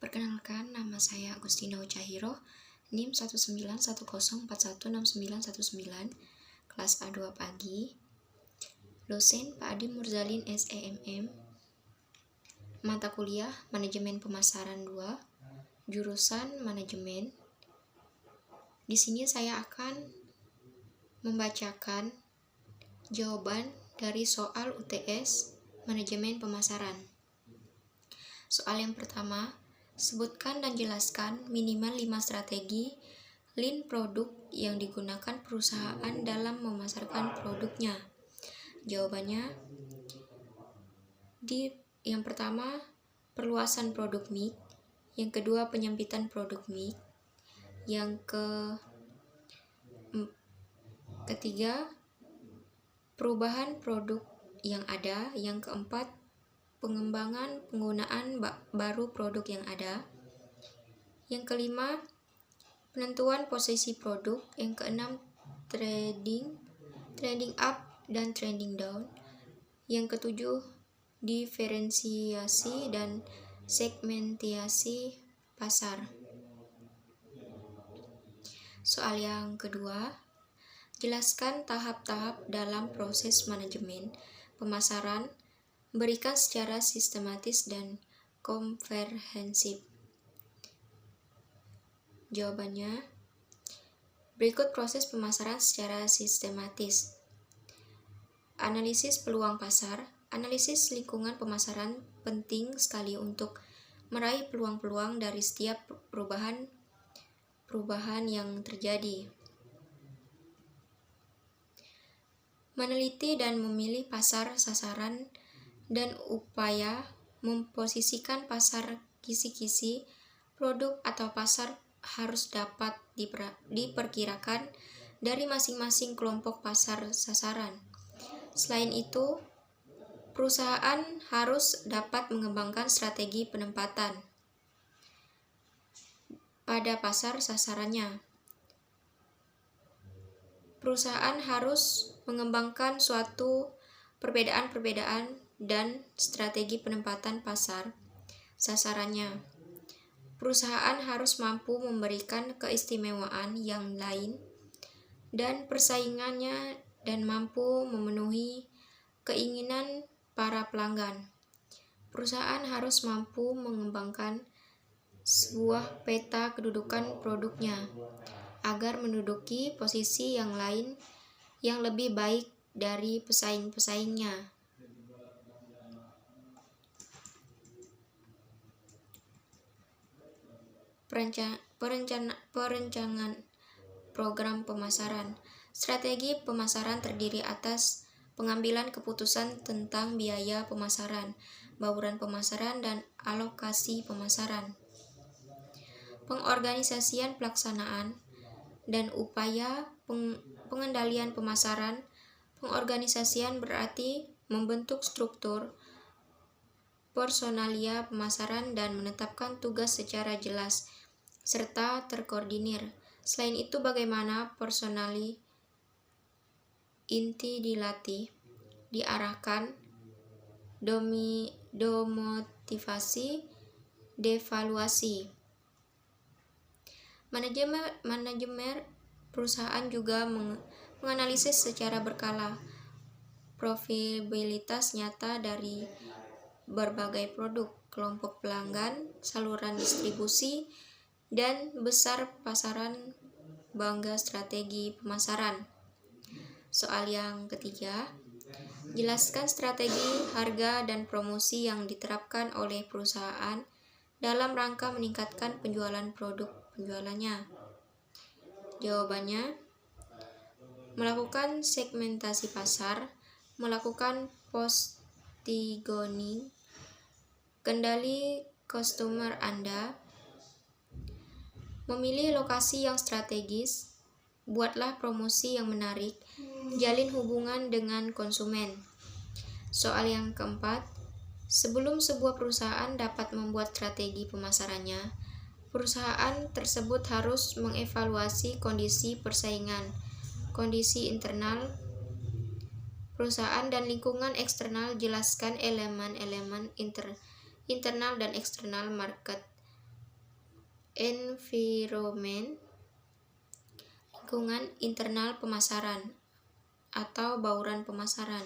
Perkenalkan, nama saya Agustina Chahiro, NIM 19104169199, kelas A2 pagi. Dosen Pak Adi Murzalin SEMM. Mata kuliah Manajemen Pemasaran 2, jurusan Manajemen. Di sini saya akan membacakan jawaban dari soal UTS Manajemen Pemasaran. Soal yang pertama, sebutkan dan jelaskan minimal 5 strategi lean produk yang digunakan perusahaan dalam memasarkan produknya. Jawabannya, yang pertama, perluasan produk mix. Yang kedua, penyempitan produk mix. Yang ketiga, perubahan produk yang ada. Yang keempat, pengembangan penggunaan baru produk yang ada. Yang kelima, penentuan posisi produk. Yang keenam, trending up dan trending down. Yang ketujuh, diferensiasi dan segmentasi pasar. Soal yang kedua, jelaskan tahap-tahap dalam proses manajemen pemasaran, berikan secara sistematis dan komprehensif. Jawabannya, berikut proses pemasaran secara sistematis. Analisis peluang pasar. Analisis lingkungan pemasaran penting sekali untuk meraih peluang-peluang dari setiap perubahan yang terjadi. Meneliti dan memilih pasar sasaran dan upaya memposisikan pasar kisi-kisi produk atau pasar harus dapat diperkirakan dari masing-masing kelompok pasar sasaran. Selain itu, perusahaan harus dapat mengembangkan strategi penempatan pada pasar sasarannya. Perusahaan harus mengembangkan suatu perbedaan dan strategi penempatan pasar sasarannya. Perusahaan harus mampu memberikan keistimewaan yang lain dan persaingannya dan mampu memenuhi keinginan para pelanggan. Perusahaan harus mampu mengembangkan sebuah peta kedudukan produknya agar menduduki posisi yang lain yang lebih baik dari pesaing-pesaingnya. Perencanaan program pemasaran. Strategi pemasaran terdiri atas pengambilan keputusan tentang biaya pemasaran, bauran pemasaran, dan alokasi pemasaran. Pengorganisasian pelaksanaan dan upaya pengendalian pemasaran. Pengorganisasian berarti membentuk struktur personalia pemasaran dan menetapkan tugas secara jelas serta terkoordinir. Selain itu, bagaimana personali inti dilatih, diarahkan, domotivasi, devaluasi. Manajemen perusahaan juga menganalisis secara berkala profitabilitas nyata dari berbagai produk, kelompok pelanggan, saluran distribusi, dan besar pasaran bangga strategi pemasaran. Soal yang ketiga, jelaskan strategi harga dan promosi yang diterapkan oleh perusahaan dalam rangka meningkatkan penjualan produk penjualannya. Jawabannya, melakukan segmentasi pasar, melakukan positioning, kendali customer Anda, memilih lokasi yang strategis, buatlah promosi yang menarik, jalin hubungan dengan konsumen. Soal yang keempat, sebelum sebuah perusahaan dapat membuat strategi pemasarannya, perusahaan tersebut harus mengevaluasi kondisi persaingan, kondisi internal perusahaan dan lingkungan eksternal. Jelaskan elemen-elemen internal dan eksternal market Environment, lingkungan internal pemasaran atau bauran pemasaran.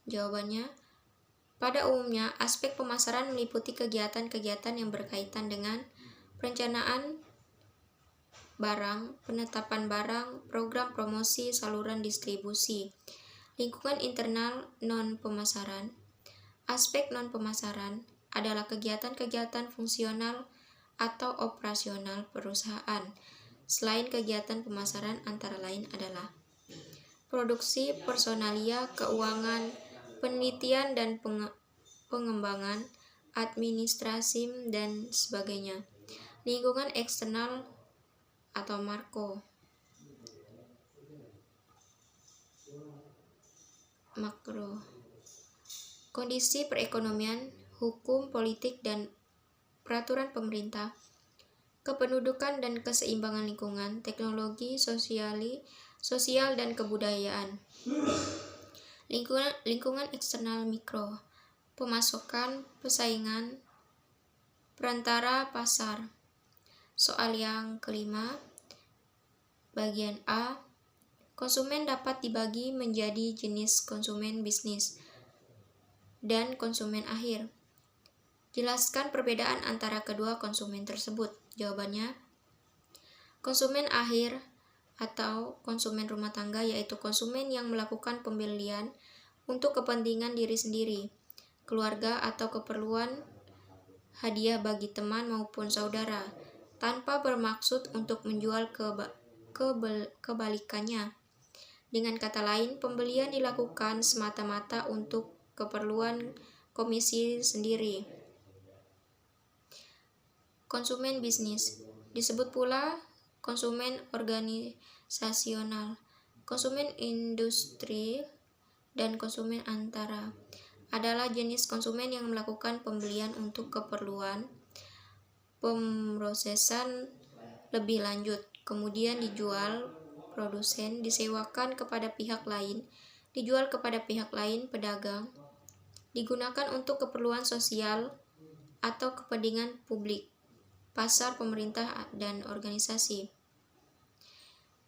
Jawabannya, pada umumnya aspek pemasaran meliputi kegiatan-kegiatan yang berkaitan dengan perencanaan barang, penetapan barang, program promosi, saluran distribusi. Lingkungan internal non-pemasaran. Aspek non-pemasaran adalah kegiatan-kegiatan fungsional atau operasional perusahaan. Selain kegiatan pemasaran antara lain adalah produksi, personalia, keuangan, penelitian dan pengembangan, administrasi, dan sebagainya. Lingkungan eksternal atau makro. Kondisi perekonomian, hukum, politik, dan peraturan pemerintah, kependudukan dan keseimbangan lingkungan, teknologi, sosial dan kebudayaan. Lingkungan eksternal mikro, pemasokan, persaingan, perantara pasar. Soal yang kelima, bagian A, konsumen dapat dibagi menjadi jenis konsumen bisnis dan konsumen akhir. Jelaskan perbedaan antara kedua konsumen tersebut. Jawabannya, konsumen akhir atau konsumen rumah tangga yaitu konsumen yang melakukan pembelian untuk kepentingan diri sendiri, keluarga atau keperluan hadiah bagi teman maupun saudara, tanpa bermaksud untuk menjual kebalikannya. Dengan kata lain, pembelian dilakukan semata-mata untuk keperluan komisi sendiri. Konsumen bisnis disebut pula konsumen organisasional, konsumen industri, dan konsumen antara. Adalah jenis konsumen yang melakukan pembelian untuk keperluan pemrosesan lebih lanjut, kemudian dijual produsen, disewakan kepada pihak lain, dijual kepada pihak lain pedagang, digunakan untuk keperluan sosial atau kepentingan publik, pasar, pemerintah, dan organisasi.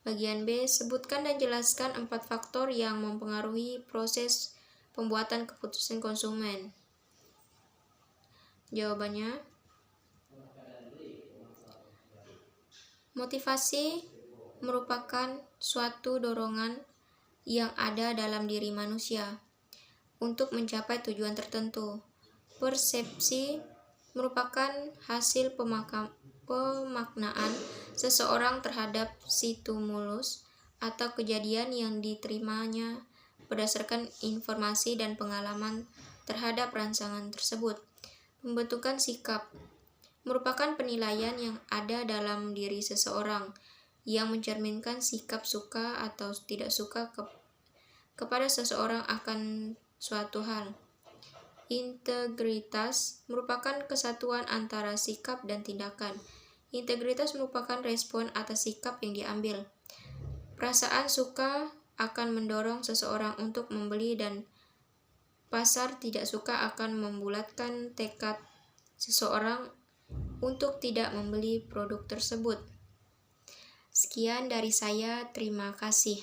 Bagian B, sebutkan dan jelaskan 4 faktor yang mempengaruhi proses pembuatan keputusan konsumen. Jawabannya, motivasi merupakan suatu dorongan yang ada dalam diri manusia untuk mencapai tujuan tertentu. Persepsi merupakan hasil pemaknaan seseorang terhadap stimulus atau kejadian yang diterimanya berdasarkan informasi dan pengalaman terhadap rangsangan tersebut. Pembentukan sikap merupakan penilaian yang ada dalam diri seseorang yang mencerminkan sikap suka atau tidak suka kepada seseorang akan suatu hal. Integritas merupakan kesatuan antara sikap dan tindakan. Integritas merupakan respon atas sikap yang diambil. Perasaan suka akan mendorong seseorang untuk membeli dan pasar tidak suka akan membulatkan tekad seseorang untuk tidak membeli produk tersebut. Sekian dari saya, terima kasih.